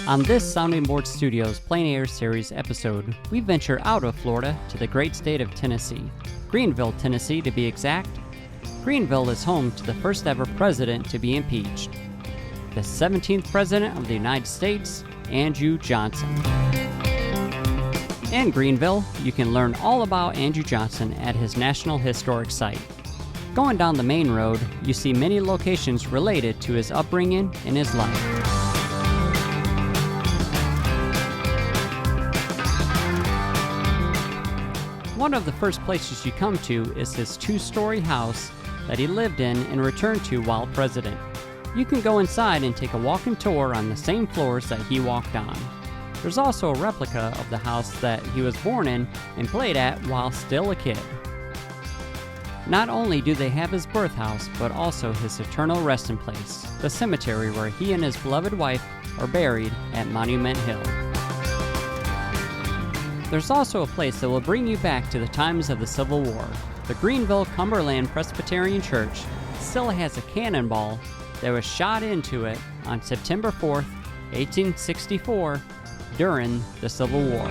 On this Sounding Board Studios Plein Air Series episode, we venture out of Florida to the great state of Tennessee. Greeneville, Tennessee to be exact. Greeneville is home to the first ever president to be impeached, the 17th President of the United States, Andrew Johnson. In Greeneville, you can learn all about Andrew Johnson at his National Historic Site. Going down the main road, you see many locations related to his upbringing and his life. One of the first places you come to is his two-story house that he lived in and returned to while president. You can go inside and take a walking tour on the same floors that he walked on. There's also a replica of the house that he was born in and played at while still a kid. Not only do they have his birth house, but also his eternal resting place, the cemetery where he and his beloved wife are buried at Monument Hill. There's also a place that will bring you back to the times of the Civil War. The Greeneville Cumberland Presbyterian Church still has a cannonball that was shot into it on September 4th, 1864, during the Civil War.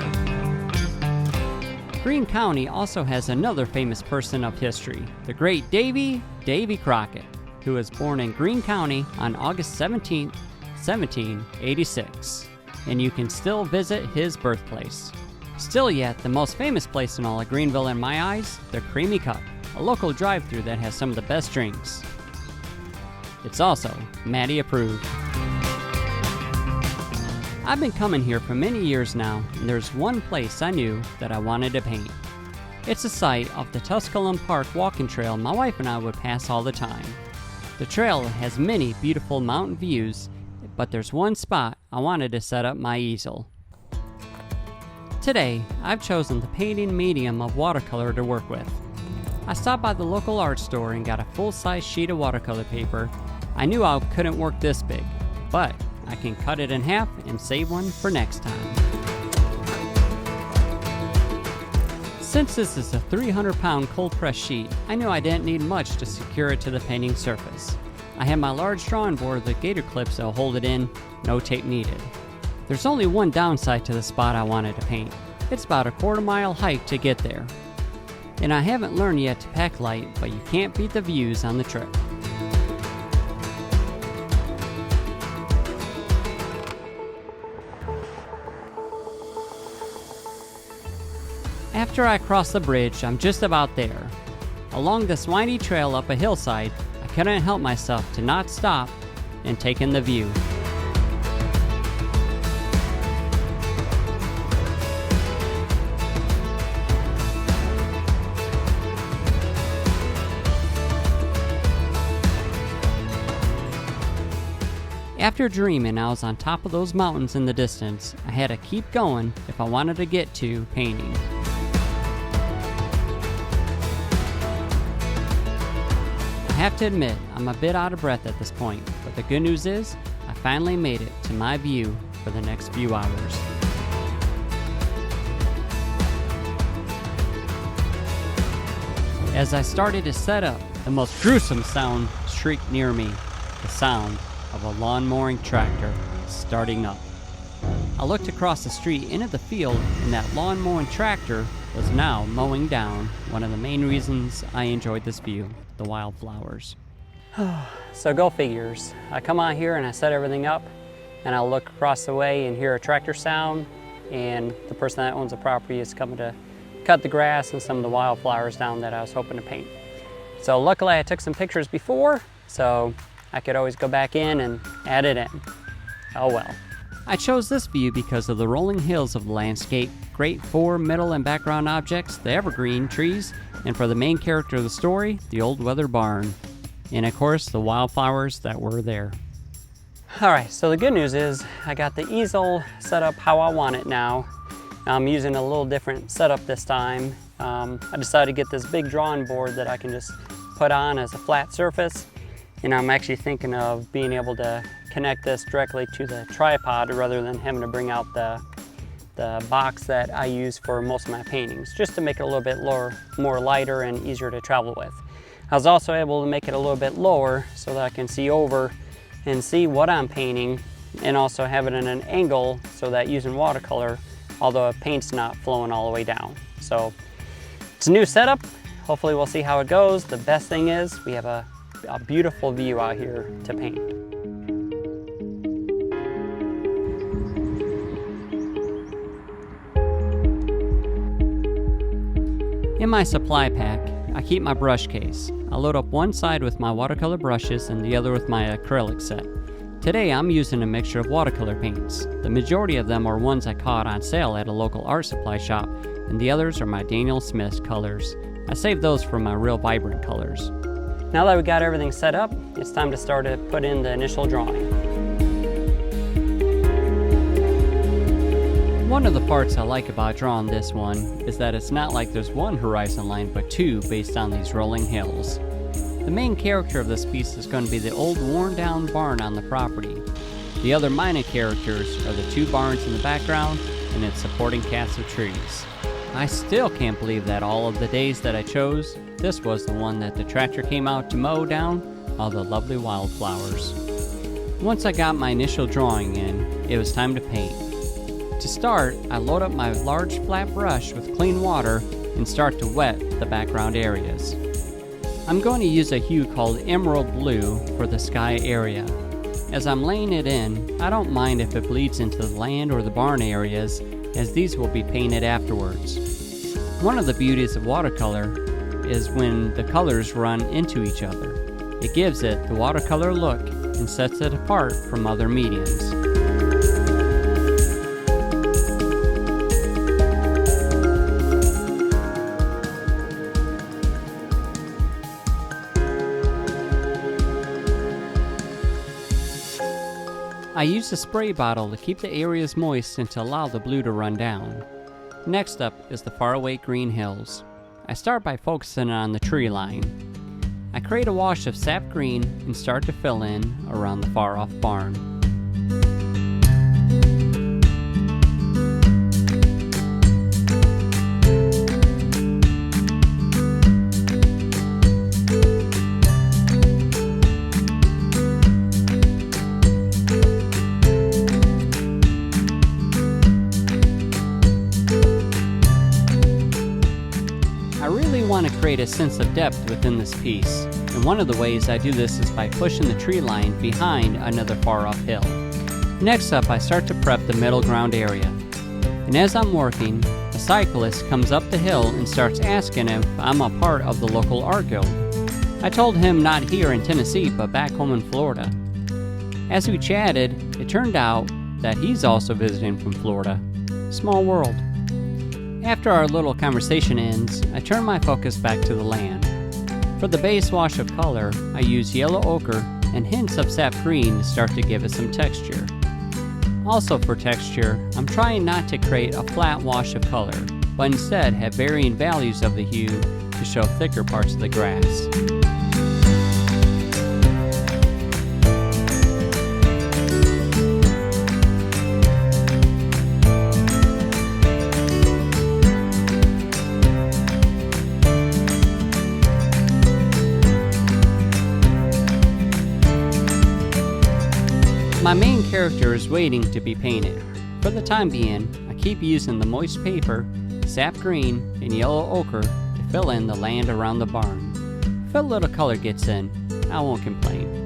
Greene County also has another famous person of history, the great Davy Crockett, who was born in Greene County on August 17, 1786, and you can still visit his birthplace. Still yet, the most famous place in all of Greeneville in my eyes, the Creamy Cup, a local drive-thru that has some of the best drinks. It's also Maddie approved. I've been coming here for many years now, and there's one place I knew that I wanted to paint. It's the site of the Tusculum Park walking trail my wife and I would pass all the time. The trail has many beautiful mountain views, but there's one spot I wanted to set up my easel. Today, I've chosen the painting medium of watercolor to work with. I stopped by the local art store and got a full-size sheet of watercolor paper. I knew I couldn't work this big, but I can cut it in half and save one for next time. Since this is a 300-pound cold-press sheet, I knew I didn't need much to secure it to the painting surface. I have my large drawing board with gator clips that will hold it in, no tape needed. There's only one downside to the spot I wanted to paint. It's about a quarter-mile hike to get there. And I haven't learned yet to pack light, but you can't beat the views on the trip. After I cross the bridge, I'm just about there. Along this windy trail up a hillside, I couldn't help myself to not stop and take in the view. After dreaming I was on top of those mountains in the distance, I had to keep going if I wanted to get to painting. I have to admit, I'm a bit out of breath at this point, but the good news is, I finally made it to my view for the next few hours. As I started to set up, the most gruesome sound shrieked near me, the sound of a lawn mowing tractor starting up. I looked across the street into the field, and that lawn mowing tractor was now mowing down one of the main reasons I enjoyed this view, the wildflowers. So go figures. I come out here and I set everything up, and I look across the way and hear a tractor sound, and the person that owns the property is coming to cut the grass and some of the wildflowers down that I was hoping to paint. So luckily I took some pictures before, so I could always go back in and add it in. Oh well. I chose this view because of the rolling hills of the landscape, great fore, middle, and background objects, the evergreen trees, and for the main character of the story, the old weather barn. And of course, the wildflowers that were there. Alright, so the good news is I got the easel set up how I want it now. I'm using a little different setup this time. I decided to get this big drawing board that I can just put on as a flat surface. And I'm actually thinking of being able to connect this directly to the tripod rather than having to bring out the box that I use for most of my paintings, just to make it a little bit more lighter and easier to travel with. I was also able to make it a little bit lower so that I can see over and see what I'm painting and also have it in an angle so that using watercolor, all the paint's not flowing all the way down. So it's a new setup. Hopefully we'll see how it goes. The best thing is we have a beautiful view out here to paint. In my supply pack, I keep my brush case. I load up one side with my watercolor brushes and the other with my acrylic set. Today I'm using a mixture of watercolor paints. The majority of them are ones I caught on sale at a local art supply shop, and the others are my Daniel Smith colors. I saved those for my real vibrant colors. Now that we got everything set up, it's time to start to put in the initial drawing. One of the parts I like about drawing this one is that it's not like there's one horizon line but two based on these rolling hills. The main character of this piece is going to be the old worn down barn on the property. The other minor characters are the two barns in the background and its supporting cast of trees. I still can't believe that all of the days that I chose, this was the one that the tractor came out to mow down all the lovely wildflowers. Once I got my initial drawing in, it was time to paint. To start, I load up my large flat brush with clean water and start to wet the background areas. I'm going to use a hue called emerald blue for the sky area. As I'm laying it in, I don't mind if it bleeds into the land or the barn areas, as these will be painted afterwards. One of the beauties of watercolor is when the colors run into each other. It gives it the watercolor look and sets it apart from other mediums. I use a spray bottle to keep the areas moist and to allow the blue to run down. Next up is the faraway green hills. I start by focusing on the tree line. I create a wash of sap green and start to fill in around the far off barn. I want to create a sense of depth within this piece, and one of the ways I do this is by pushing the tree line behind another far off hill. Next up, I start to prep the middle ground area, and as I'm working, a cyclist comes up the hill and starts asking if I'm a part of the local art guild. I told him not here in Tennessee but back home in Florida. As we chatted, it turned out that he's also visiting from Florida. Small world. After our little conversation ends, I turn my focus back to the land. For the base wash of color, I use yellow ochre and hints of sap green to start to give it some texture. Also for texture, I'm trying not to create a flat wash of color, but instead have varying values of the hue to show thicker parts of the grass. My main character is waiting to be painted. For the time being, I keep using the moist paper, sap green, and yellow ochre to fill in the land around the barn. If a little color gets in, I won't complain.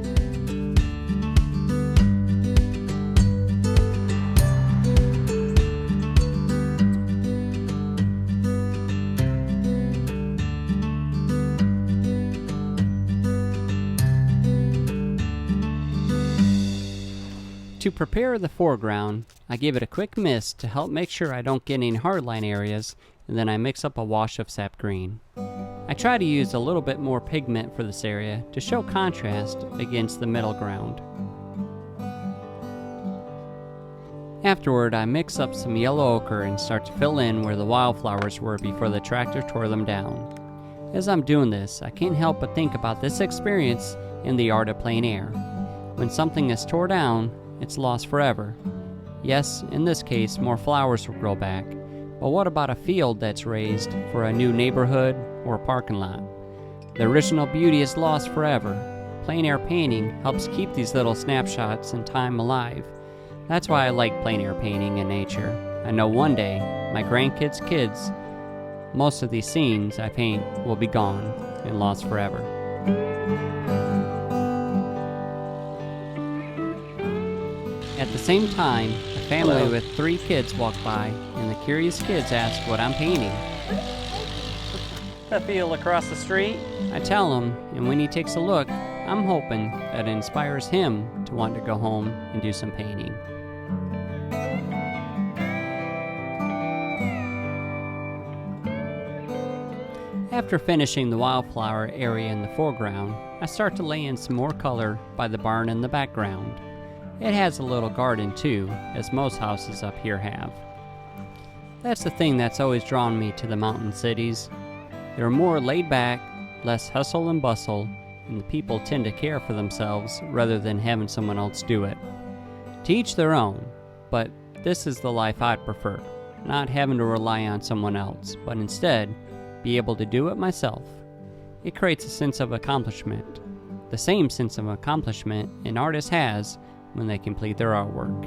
To prepare the foreground, I give it a quick mist to help make sure I don't get any hardline areas, and then I mix up a wash of sap green. I try to use a little bit more pigment for this area to show contrast against the middle ground. Afterward, I mix up some yellow ochre and start to fill in where the wildflowers were before the tractor tore them down. As I'm doing this, I can't help but think about this experience in the art of plein air. When something is torn down, it's lost forever. Yes, in this case, more flowers will grow back, but what about a field that's raised for a new neighborhood or a parking lot? The original beauty is lost forever. Plein air painting helps keep these little snapshots in time alive. That's why I like plein air painting in nature. I know one day, my grandkids' kids, most of these scenes I paint will be gone and lost forever. At the same time, a family with 3 kids walked by, and the curious kids ask what I'm painting. The field across the street? I tell him, and when he takes a look, I'm hoping that it inspires him to want to go home and do some painting. After finishing the wildflower area in the foreground, I start to lay in some more color by the barn in the background. It has a little garden too, as most houses up here have. That's the thing that's always drawn me to the mountain cities. They're more laid back, less hustle and bustle, and the people tend to care for themselves rather than having someone else do it. To each their own, but this is the life I'd prefer, not having to rely on someone else, but instead be able to do it myself. It creates a sense of accomplishment, the same sense of accomplishment an artist has when they complete their artwork.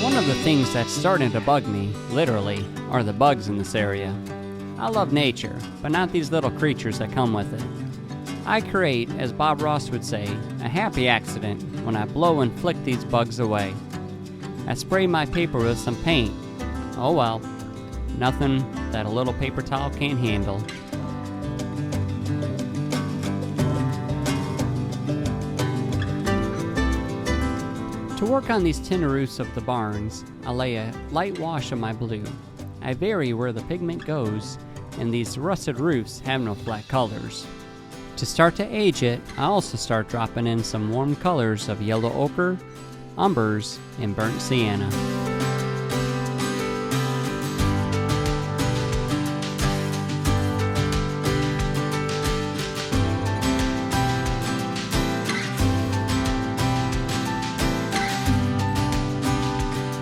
One of the things that's starting to bug me, literally, are the bugs in this area. I love nature, but not these little creatures that come with it. I create, as Bob Ross would say, a happy accident when I blow and flick these bugs away. I spray my paper with some paint. Oh well, nothing that a little paper towel can't handle. To work on these tin roofs of the barns, I lay a light wash of my blue. I vary where the pigment goes, and these rusted roofs have no flat colors. To start to age it, I also start dropping in some warm colors of yellow ochre, umbers, and burnt sienna.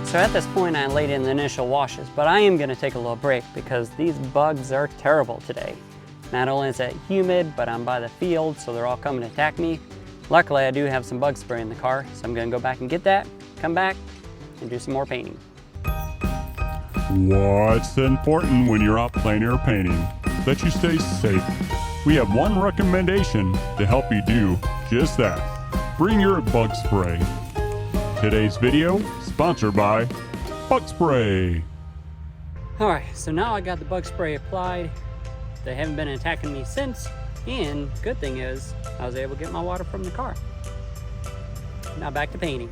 So at this point I laid in the initial washes, but I am going to take a little break because these bugs are terrible today. Not only is it humid, but I'm by the field, so they're all coming to attack me. Luckily, I do have some bug spray in the car, so I'm going to go back and get that, come back, and do some more painting. What's important when you're out plein air painting? That you stay safe. We have one recommendation to help you do just that. Bring your bug spray. Today's video, sponsored by Bug Spray. Alright, so now I got the bug spray applied. They haven't been attacking me since, and good thing is I was able to get my water from the car. Now back to painting.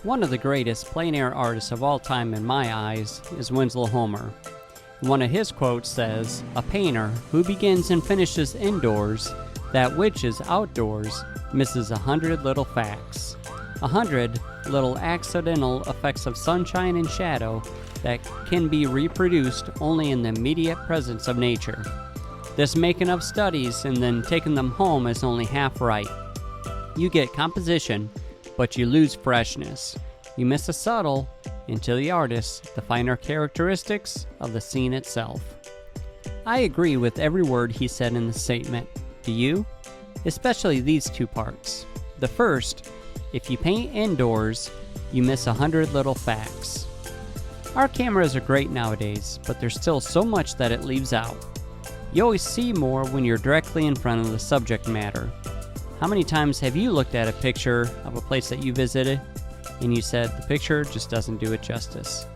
One of the greatest plein air artists of all time in my eyes is Winslow Homer. One of his quotes says, "A painter who begins and finishes indoors, that which is outdoors, misses 100 little facts. 100 little accidental effects of sunshine and shadow that can be reproduced only in the immediate presence of nature. This making of studies and then taking them home is only half right. You get composition, but you lose freshness. You miss the subtle, and to the artist, the finer characteristics of the scene itself." I agree with every word he said in the statement. Do you? Especially these two parts. The first, if you paint indoors, you miss 100 little facts. Our cameras are great nowadays, but there's still so much that it leaves out. You always see more when you're directly in front of the subject matter. How many times have you looked at a picture of a place that you visited and you said the picture just doesn't do it justice?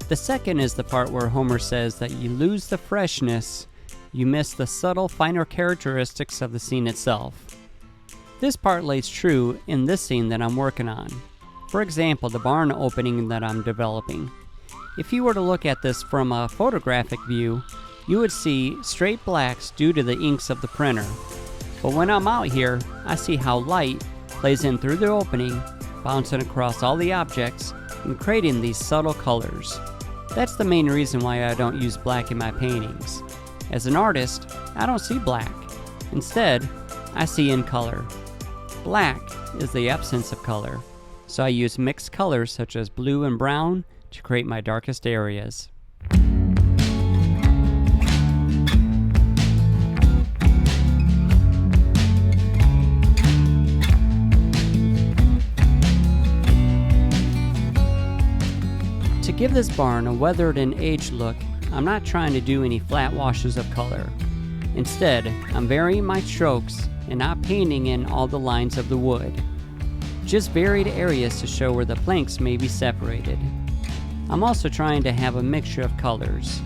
The second is the part where Homer says that you lose the freshness, you miss the subtle, finer characteristics of the scene itself. This part lays true in this scene that I'm working on. For example, the barn opening that I'm developing. If you were to look at this from a photographic view, you would see straight blacks due to the inks of the printer. But when I'm out here, I see how light plays in through the opening, bouncing across all the objects, and creating these subtle colors. That's the main reason why I don't use black in my paintings. As an artist, I don't see black. Instead, I see in color. Black is the absence of color, so I use mixed colors such as blue and brown to create my darkest areas. To give this barn a weathered and aged look, I'm not trying to do any flat washes of color. Instead, I'm varying my strokes and not painting in all the lines of the wood. Just varied areas to show where the planks may be separated. I'm also trying to have a mixture of colors.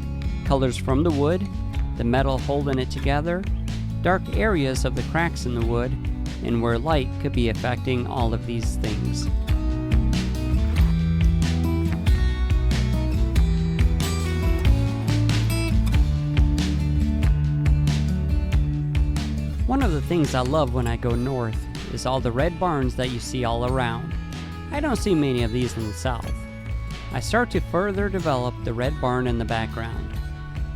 Colors from the wood, the metal holding it together, dark areas of the cracks in the wood, and where light could be affecting all of these things. One of the things I love when I go north is all the red barns that you see all around. I don't see many of these in the south. I start to further develop the red barn in the background.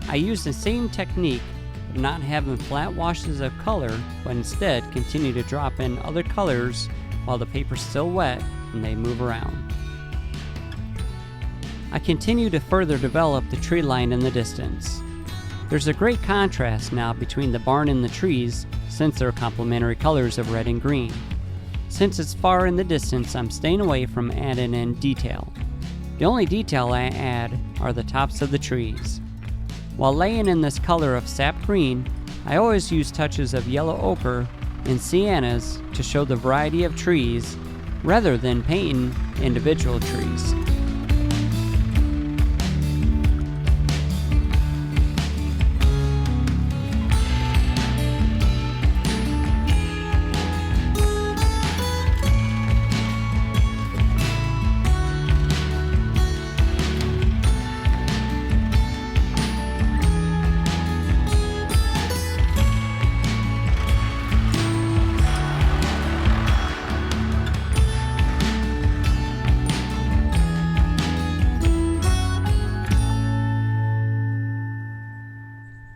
I use the same technique of not having flat washes of color, but instead continue to drop in other colors while the paper's still wet and they move around. I continue to further develop the tree line in the distance. There's a great contrast now between the barn and the trees, since they're complementary colors of red and green. Since it's far in the distance, I'm staying away from adding in detail. The only detail I add are the tops of the trees. While laying in this color of sap green, I always use touches of yellow ochre and siennas to show the variety of trees, rather than painting individual trees.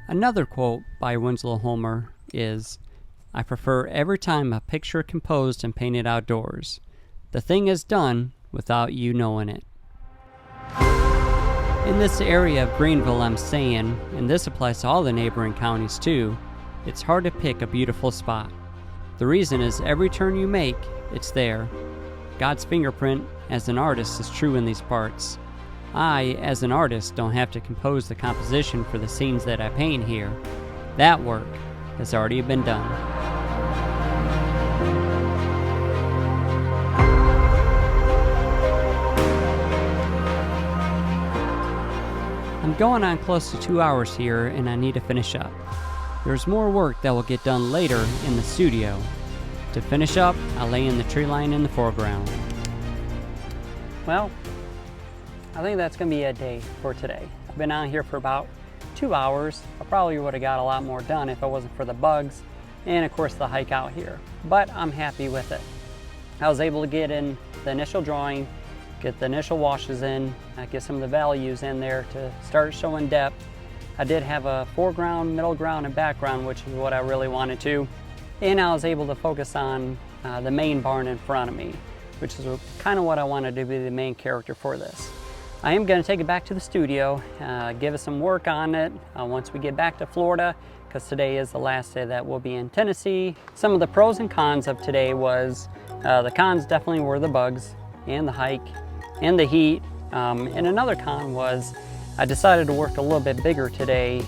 Another quote by Winslow Homer is, "I prefer every time a picture composed and painted outdoors. The thing is done without you knowing it." In this area of Greeneville I'm staying, and this applies to all the neighboring counties too, it's hard to pick a beautiful spot. The reason is every turn you make, it's there. God's fingerprint as an artist is true in these parts. I, as an artist, don't have to compose the composition for the scenes that I paint here. That work has already been done. I'm going on close to 2 hours here and I need to finish up. There's more work that will get done later in the studio. To finish up, I'll lay in the tree line in the foreground. Well, I think that's going to be a day for today. I've been out here for about 2 hours. I probably would have got a lot more done if it wasn't for the bugs and of course the hike out here, but I'm happy with it. I was able to get in the initial drawing, get the initial washes in, get some of the values in there to start showing depth. I did have a foreground, middle ground, and background, which is what I really wanted to. And I was able to focus on the main barn in front of me, which is kind of what I wanted to be the main character for this. I am going to take it back to the studio, give it some work on it once we get back to Florida, because today is the last day that we'll be in Tennessee. Some of the pros and cons of today was, the cons definitely were the bugs and the hike and the heat. And another con was I decided to work a little bit bigger today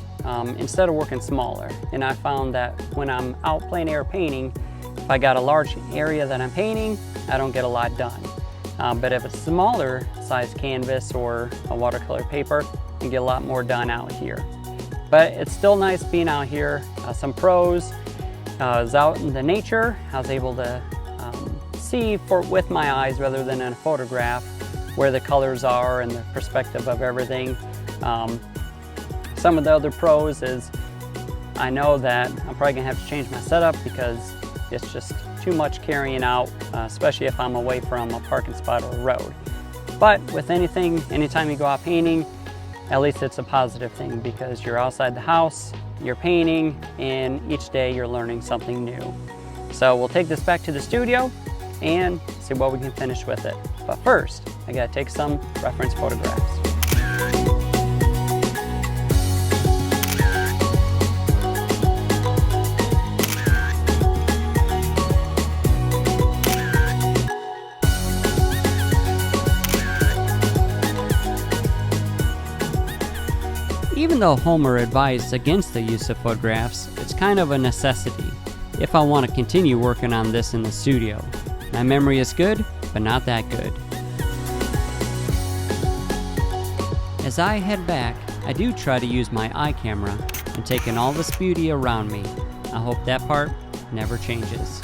instead of working smaller. And I found that when I'm out plein air painting, if I got a large area that I'm painting, I don't get a lot done. But if it's smaller size canvas or a watercolor paper, you get a lot more done out here. But it's still nice being out here. Some pros, I was out in the nature. I was able to see with my eyes rather than in a photograph where the colors are and the perspective of everything. Some of the other pros is I know that I'm probably gonna have to change my setup because it's just too much carrying out, especially if I'm away from a parking spot or a road. But with anything, anytime you go out painting, at least it's a positive thing because you're outside the house, you're painting, and each day you're learning something new. So we'll take this back to the studio and see what we can finish with it. But first, I gotta take some reference photographs. Even though Homer advised against the use of photographs, it's kind of a necessity if I want to continue working on this in the studio. My memory is good, but not that good. As I head back, I do try to use my eye camera and take in all this beauty around me. I hope that part never changes.